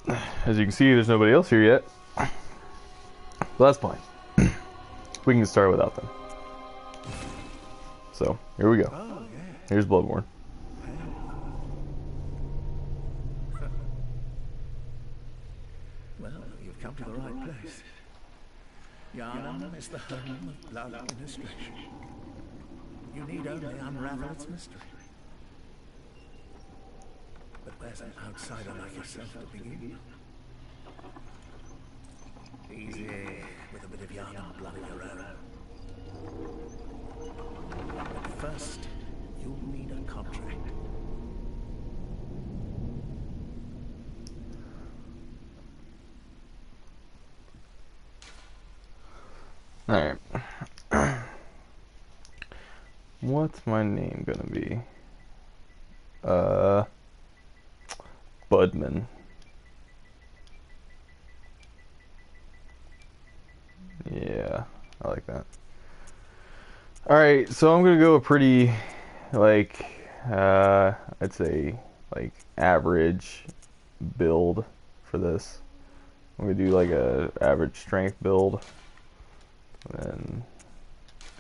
as you can see, there's nobody else here yet. Well, that's fine. We can start without them. So, here we go. Here's Bloodborne. Well, you've come to the right place. Yarnum is the home of blood administration. You need only unravel its mystery. But where's an outsider like yourself to begin? Easy, with a bit of Yarnum blood of your own. But first, you'll need a contract. Alright. What's my name gonna be? Budman. Yeah, I like that. Alright, so I'm gonna go a pretty, like, I'd say, like, average build for this. I'm gonna do, like, a average strength build. And then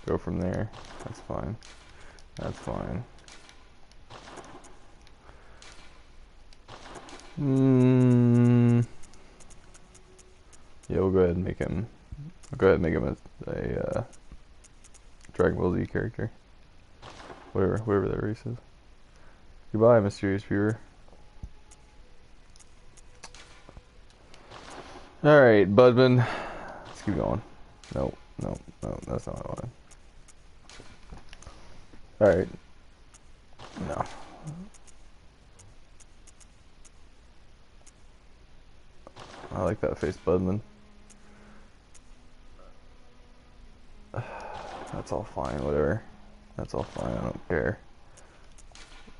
go from there. That's fine. That's fine. Yeah, we'll go ahead and make him. I'll go ahead and make him a Dragon Ball Z character. Whatever that race is. Goodbye, mysterious viewer. Alright, Budman. Let's keep going. Nope, that's not what I wanted. Alright. No. I like that face, Budman. That's all fine, whatever. That's all fine, I don't care.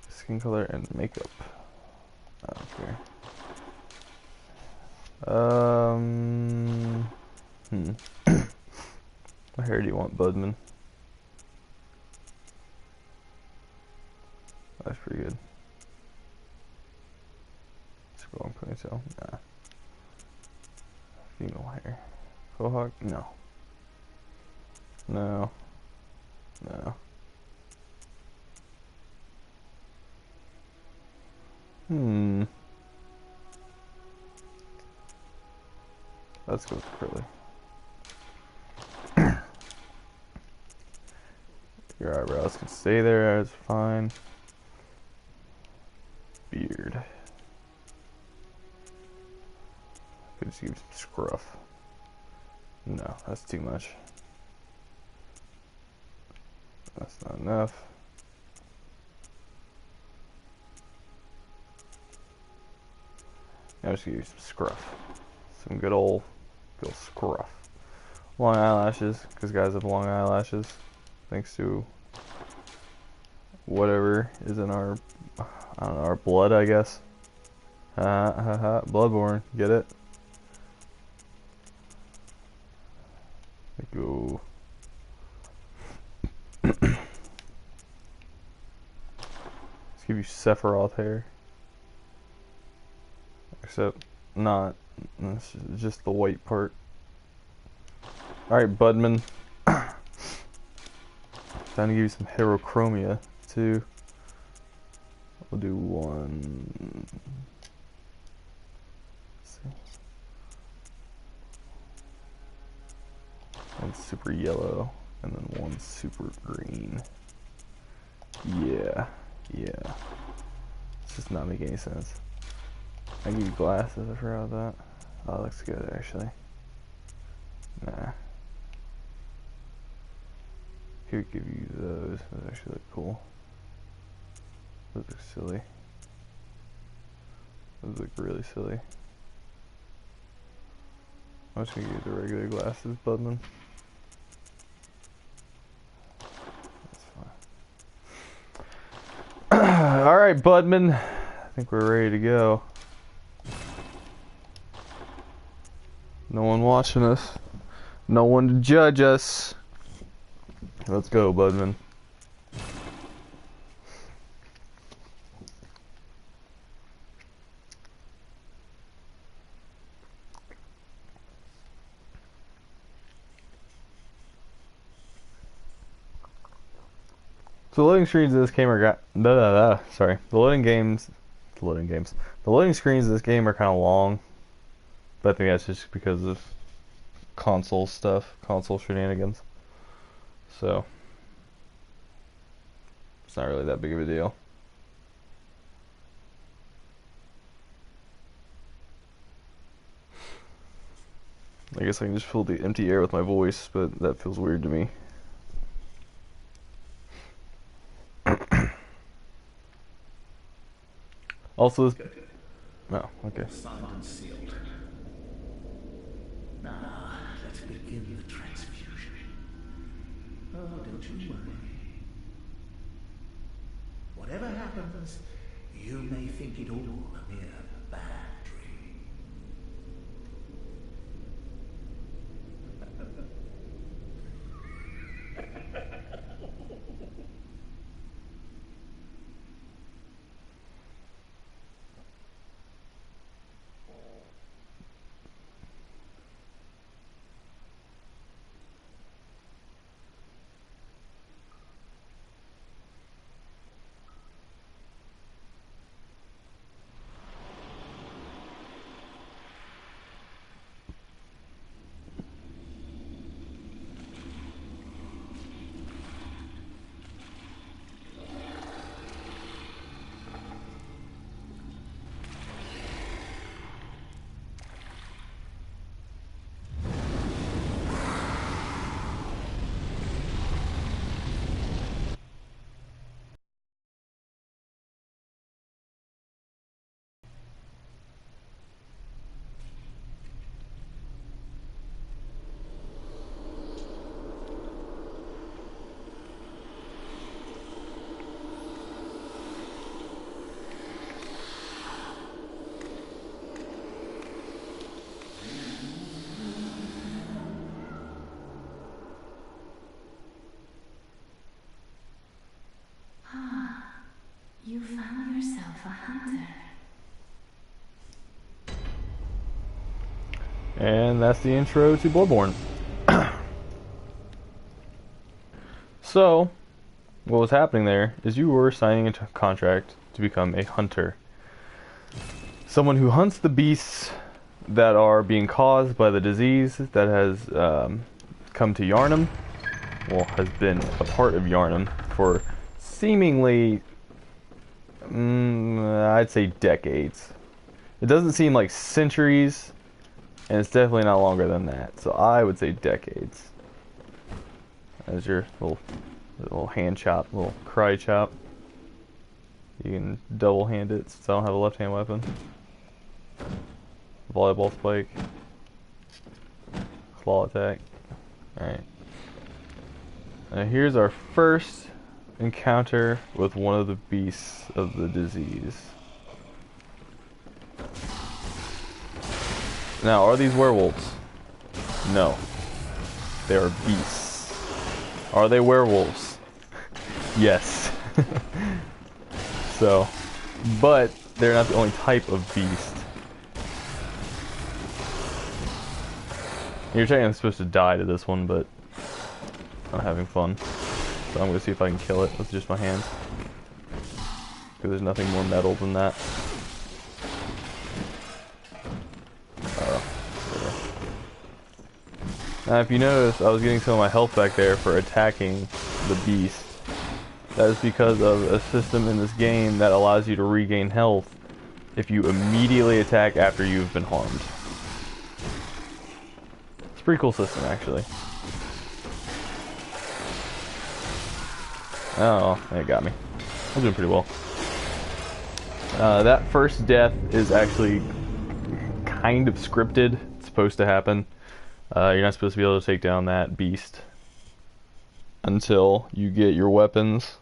Skin color and makeup. I don't care. What hair do you want, Budman? That's pretty good. Scrolling ponytail? Nah. Female hair. Mohawk? No. No. No. Let's go with curly. Your eyebrows can stay there, that's fine. Beard. Could just use some scruff. No, that's too much. That's not enough. Now I'm just gonna use some scruff. Some good old scruff. Long eyelashes, because guys have long eyelashes. Thanks to whatever is in our, I don't know, our blood, I guess. Bloodborne, get it? Go. Let's give you Sephiroth hair. Except not. This is just the white part. Alright, Budman. Time to give you some heterochromia too. We'll do one. Let's see. One super yellow and then one super green. Yeah. It's just not making any sense. I give you glasses, I forgot about that. Oh, that looks good actually. Nah. Could give you those. Those actually look cool. Those look silly. Those look really silly. I'm just gonna give you the regular glasses, Budman. That's fine. Alright, Budman. I think we're ready to go. No one watching us. No one to judge us. Let's go, Budman. So the loading screens of this game are sorry. The loading screens of this game are kind of long, but I think that's just because of console stuff, console shenanigans. So it's not really that big of a deal. I guess I can just fill the empty air with my voice, but that feels weird to me. Also, this... Oh, okay. Signed and sealed. Now, let's begin the transfusion. Oh, don't you worry. Whatever happens, you may think it all a mere bad dream. You found yourself a hunter. And that's the intro to Bloodborne. So, what was happening there is you were signing a contract to become a hunter. Someone who hunts the beasts that are being caused by the disease that has come to Yharnam. Well, has been a part of Yharnam for seemingly, I'd say decades. It doesn't seem like centuries, and it's definitely not longer than that. So I would say decades. As your little hand chop, little cry chop. You can double hand it since I don't have a left hand weapon. Volleyball spike. Claw attack. Alright. Now here's our first encounter with one of the beasts of the disease. Now, are these werewolves? No. They are beasts. Are they werewolves? Yes. So, but they're not the only type of beast. You're technically supposed to die to this one, but I'm having fun. So I'm going to see if I can kill it with just my hands. Because there's nothing more metal than that. Now if you notice, I was getting some of my health back there for attacking the beast. That is because of a system in this game that allows you to regain health if you immediately attack after you've been harmed. It's a pretty cool system, actually. Oh, it got me. I'm doing pretty well. That first death is actually kind of scripted. It's supposed to happen. You're not supposed to be able to take down that beast until you get your weapons,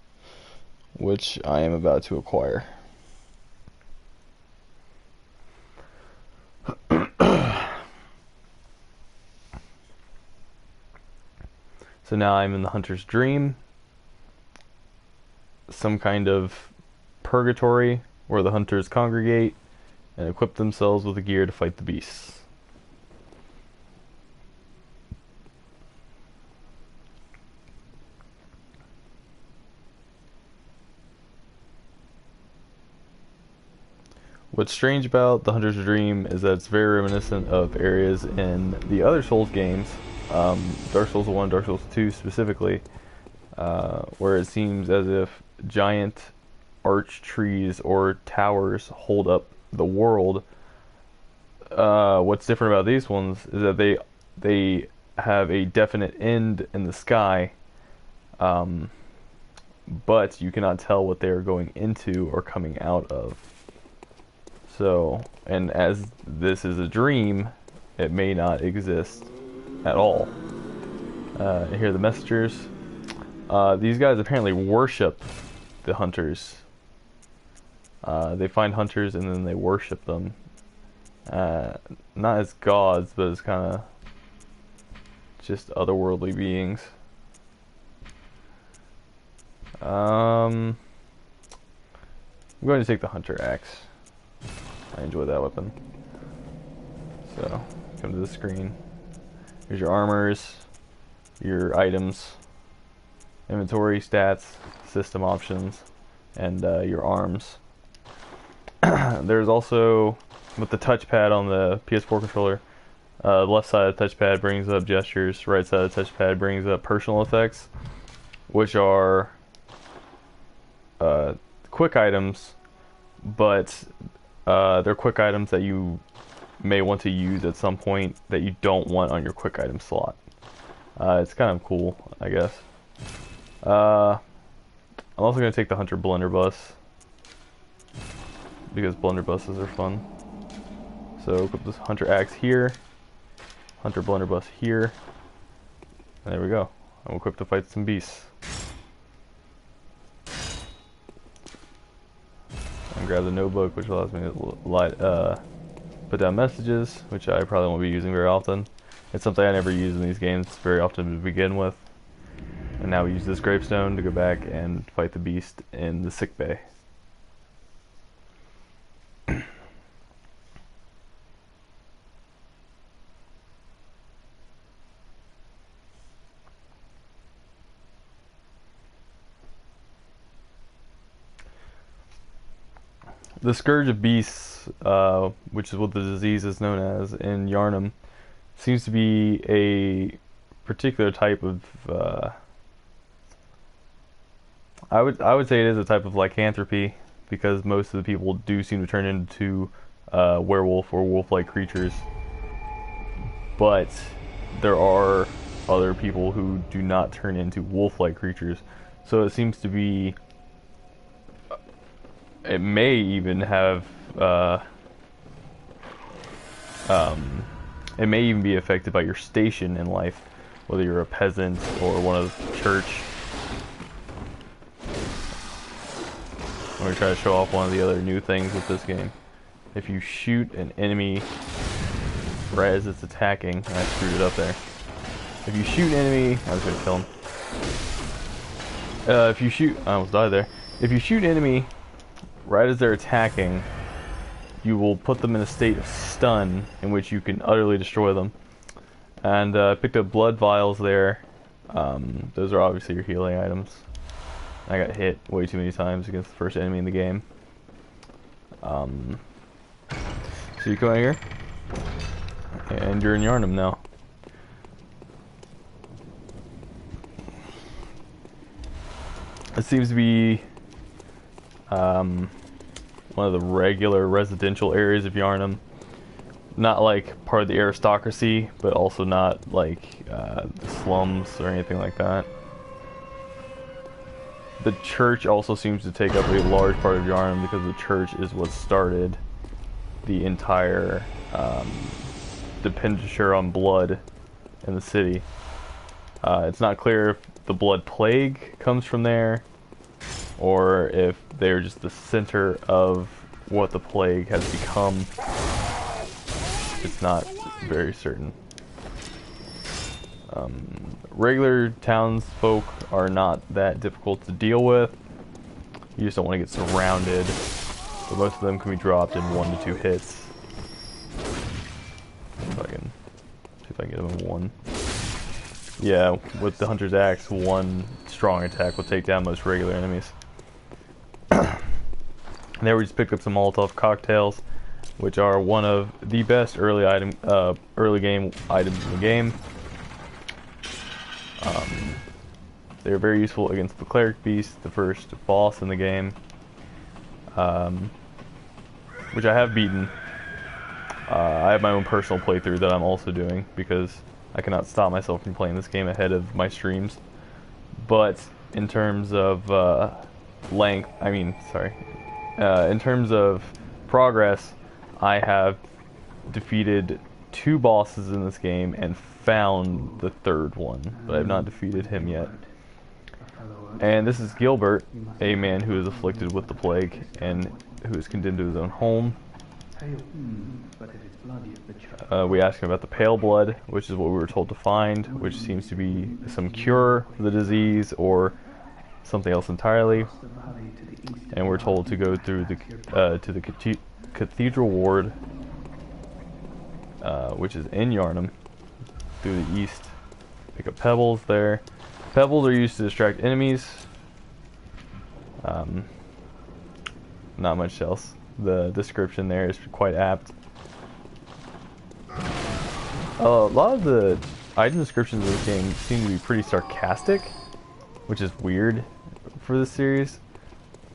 which I am about to acquire. So now I'm in the hunter's dream, some kind of purgatory where the hunters congregate and equip themselves with the gear to fight the beasts. What's strange about the Hunter's Dream is that it's very reminiscent of areas in the other Souls games, Dark Souls 1, Dark Souls 2 specifically, where it seems as if giant arch trees or towers hold up the world. What's different about these ones is that they have a definite end in the sky, but you cannot tell what they are going into or coming out of. So, and as this is a dream, it may not exist at all. Here are the messengers. These guys apparently worship the hunters. They find hunters and then they worship them. Not as gods, but as kind of just otherworldly beings. I'm going to take the hunter axe. I enjoy that weapon. So, come to the screen. Here's your armors, your items, inventory, stats, system options, and your arms. There's also, with the touchpad on the PS4 controller, the left side of the touchpad brings up gestures, right side of the touchpad brings up personal effects, which are quick items, but they're quick items that you may want to use at some point that you don't want on your quick item slot. It's kind of cool, I guess. I'm also going to take the Hunter Blunderbuss, because blunderbusses are fun. So put this Hunter Axe here, Hunter Blunderbuss here, and there we go. I'm equipped to fight some beasts. And grab the notebook, which allows me to put down messages, which I probably won't be using very often. It's something I never use in these games very often to begin with. And now we use this gravestone to go back and fight the beast in the sick bay. The Scourge of Beasts, which is what the disease is known as in Yharnam, seems to be a particular type of I would say it is a type of lycanthropy, because most of the people do seem to turn into werewolf or wolf-like creatures, but there are other people who do not turn into wolf-like creatures. So it seems to be, it may even have it may even be affected by your station in life, whether you're a peasant or one of the church. I'm going to try to show off one of the other new things with this game. If you shoot an enemy right as it's attacking, I screwed it up there. If you shoot an enemy, I was going to kill him. If you shoot, I almost died there. If you shoot an enemy right as they're attacking, you will put them in a state of stun in which you can utterly destroy them. And I picked up blood vials there. Those are obviously your healing items. I got hit way too many times against the first enemy in the game. So you come out here, and you're in Yharnam now. It seems to be one of the regular residential areas of Yharnam. Not like part of the aristocracy, but also not like the slums or anything like that. The church also seems to take up a large part of Yharnam, because the church is what started the entire dependency on blood in the city. It's not clear if the blood plague comes from there, or if they're just the center of what the plague has become. It's not very certain. Regular townsfolk are not that difficult to deal with. You just don't want to get surrounded. But most of them can be dropped in 1 to 2 hits. If I can see if I can get them in 1. Yeah, with the Hunter's Axe, 1 strong attack will take down most regular enemies. And there we just picked up some Molotov cocktails, which are one of the best early game items in the game. They're very useful against the Cleric Beast, the first boss in the game, which I have beaten. I have my own personal playthrough that I'm also doing because I cannot stop myself from playing this game ahead of my streams. But in terms of in terms of progress, I have defeated 2 bosses in this game and found the 3rd one, but I've not defeated him yet. And this is Gilbert, a man who is afflicted with the plague and who is condemned to his own home. We asked him about the pale blood, which is what we were told to find, which seems to be some cure for the disease or something else entirely. And we're told to go through to the Cathedral Ward, which is in Yarnum, through the east. Pick up pebbles there. Pebbles are used to distract enemies. Not much else. The description there is quite apt. A lot of the item descriptions of this game seem to be pretty sarcastic, which is weird for this series.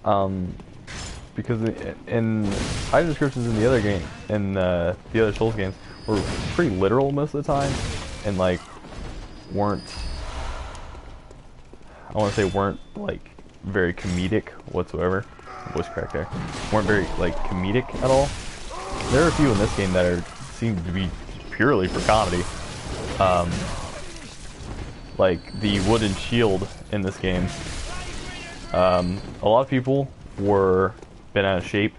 Because in item descriptions in the other game, in the other Souls games, were pretty literal most of the time, and like weren't, I want to say weren't like very comedic whatsoever. Voice crack there. Weren't very like comedic at all. There are a few in this game that seem to be purely for comedy. Like the wooden shield in this game. A lot of people were bent out of shape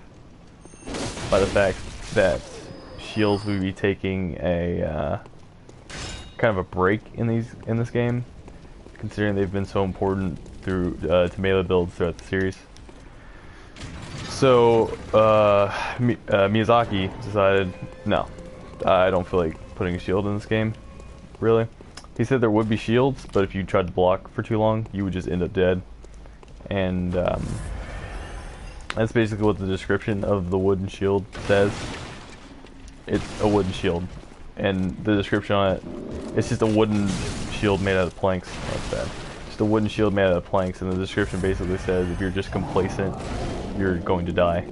by the fact that shields would be taking a kind of a break in this game, considering they've been so important through to melee builds throughout the series. So Miyazaki decided, no, I don't feel like putting a shield in this game, really. He said there would be shields, but if you tried to block for too long, you would just end up dead. And that's basically what the description of the wooden shield says. It's a wooden shield, and the description on it, it's just a wooden shield made out of planks. That's bad. Just a wooden shield made out of planks, and the description basically says if you're just complacent, you're going to die.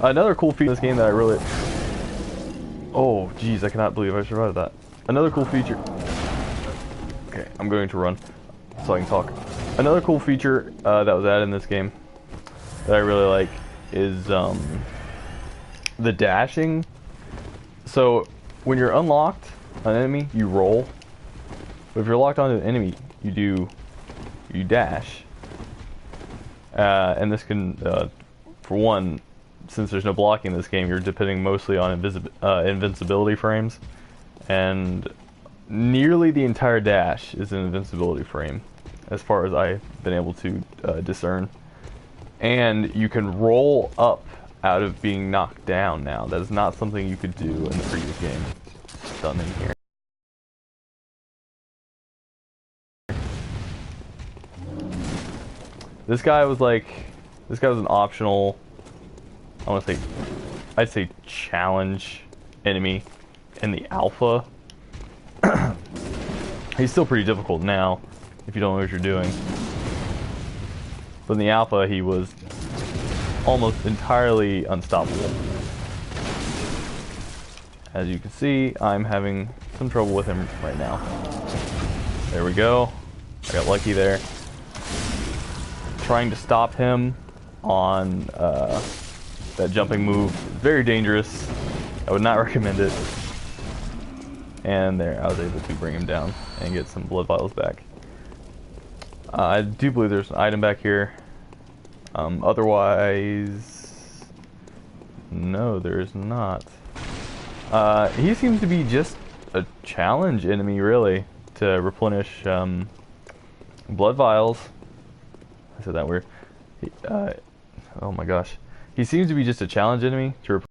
Oh, another cool feature in this game that I really... Oh, jeez, I cannot believe I survived that. Another cool feature... Okay, I'm going to run so I can talk. Another cool feature that was added in this game that I really like is the dashing. So, when you're unlocked on an enemy, you roll. But if you're locked onto an enemy, you dash. And this can, for one, since there's no blocking in this game, you're depending mostly on invincibility frames, and nearly the entire dash is an invincibility frame, as far as I've been able to discern. And you can roll up out of being knocked down now. That is not something you could do in the previous game. Stunning here. This guy was an optional, I'd say challenge enemy in the alpha. He's still pretty difficult now, if you don't know what you're doing. But in the alpha, he was almost entirely unstoppable. As you can see, I'm having some trouble with him right now. There we go. I got lucky there. Trying to stop him on that jumping move is very dangerous. I would not recommend it. And there, I was able to bring him down and get some blood vials back. I do believe there's an item back here. Otherwise, no, there is not. He seems to be just a challenge enemy, really, to replenish blood vials. I said that weird. Oh my gosh. He seems to be just a challenge enemy to